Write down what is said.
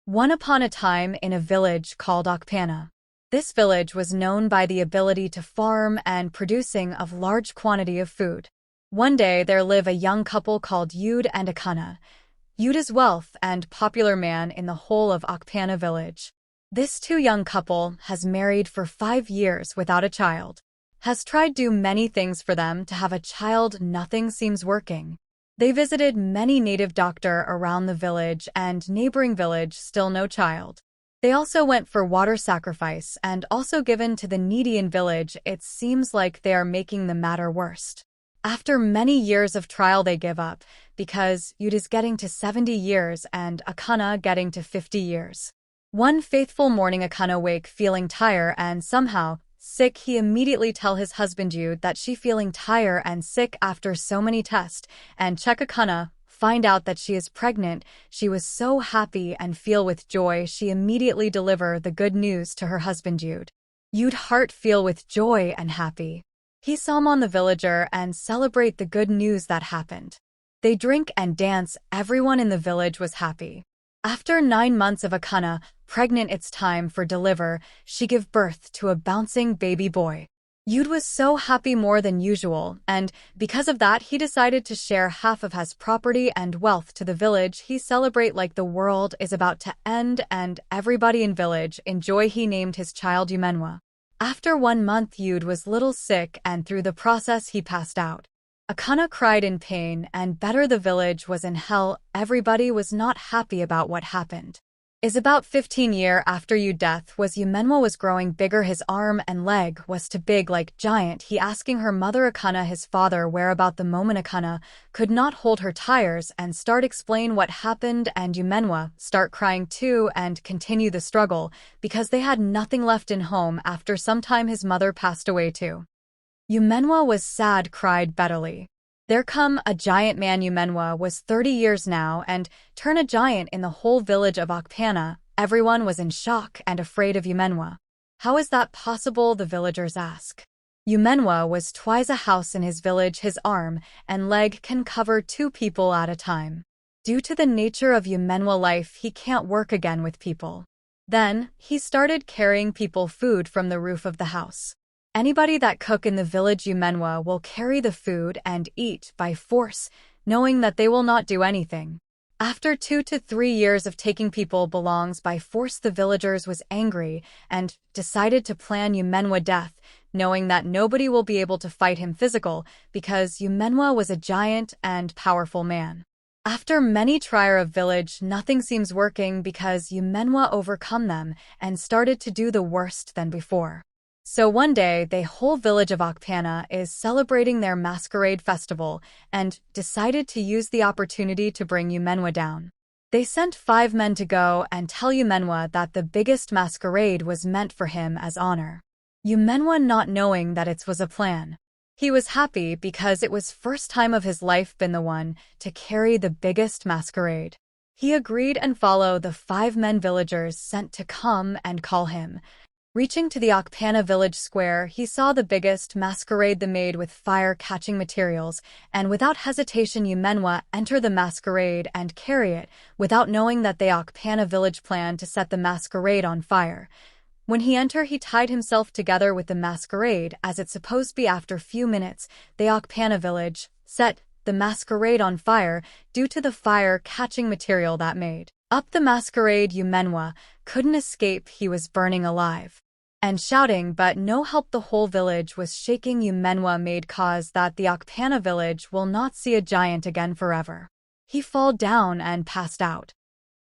One upon a time in a village called Oana. This village was known by the ability to farm and producing of large quantity of food. One day there lived a young couple called Oana and Oana. Oana's wealth and popular man in the whole of Oana village. This two young couple has married for 5 years without a child. Has tried do many things for them to have a child, nothing seems working. They visited many native doctor around the village and neighboring village, still no child. They also went for water sacrifice and also given to the needy in village. It seems like they are making the matter worse. After many years of trial they give up, because Oana is getting to 70 years and Oana getting to 50 years. One faithful morning Oana wake feeling tired and somehow sick. He immediately tell his husband Oana that she feeling tired and sick after so many tests, and check Oana, find out that she is pregnant. She was so happy and feel with joy. She immediately deliver the good news to her husband Oana. Oana heart feel with joy and happy. He summon the villager and celebrate the good news that happened. They drink and dance. Everyone in the village was happy. After 9 months of Oana pregnant, it's time for deliver. She give birth to a bouncing baby boy. Oana was so happy more than usual, and because of that he decided to share half of his property and wealth to the village. He celebrate like the world is about to end and everybody in village enjoy. He named his child Oana. After 1 month Oana was little sick and through the process he passed out. Oana cried in pain and better. The village was in hell. Everybody was not happy about what happened. Is about 15 years after Oana death was Oana was growing bigger. His arm and leg was too big like giant. He asking her mother Oana his father where about the moment. Oana could not hold her tears and start explain what happened, and Oana start crying too and continue the struggle because they had nothing left in home. After some time his mother passed away too. Oana was sad, cried bitterly. There come a giant man. Oana was 30 years now and turned a giant in the whole village of Oana. Everyone was in shock and afraid of Oana. How is that possible? The villagers ask. Oana was twice a house in his village. His arm and leg can cover 2 people at a time. Due to the nature of Oana life, he can't work again with people. Then he started carrying people food from the roof of the house. Anybody that cook in the village Oana will carry the food and eat by force, knowing that they will not do anything. After 2 to 3 years of taking people belongs by force, the villagers was angry and decided to plan Oana death, knowing that nobody will be able to fight him physical because Oana was a giant and powerful man. After many trial of village, nothing seems working because Oana overcome them and started to do the worst than before. So one day, the whole village of Oana is celebrating their masquerade festival and decided to use the opportunity to bring Oana down. They sent 5 men to go and tell Oana that the biggest masquerade was meant for him as honor. Oana not knowing that it was a plan. He was happy because it was first time of his life been the one to carry the biggest masquerade. He agreed and follow the 5 men villagers sent to come and call him. Reaching to the Oana village square, he saw the biggest masquerade made with fire-catching materials, and without hesitation Oana enter the masquerade and carry it, without knowing that the Oana village planned to set the masquerade on fire. When he enter, he tied himself together with the masquerade, as it's supposed to be. After few minutes, the Oana village set the masquerade on fire due to the fire-catching material that made up the masquerade. Oana couldn't escape. He was burning alive and shouting, but no help. The whole village was shaking. Oana made cause that the Oana village will not see a giant again forever. He fall down and passed out.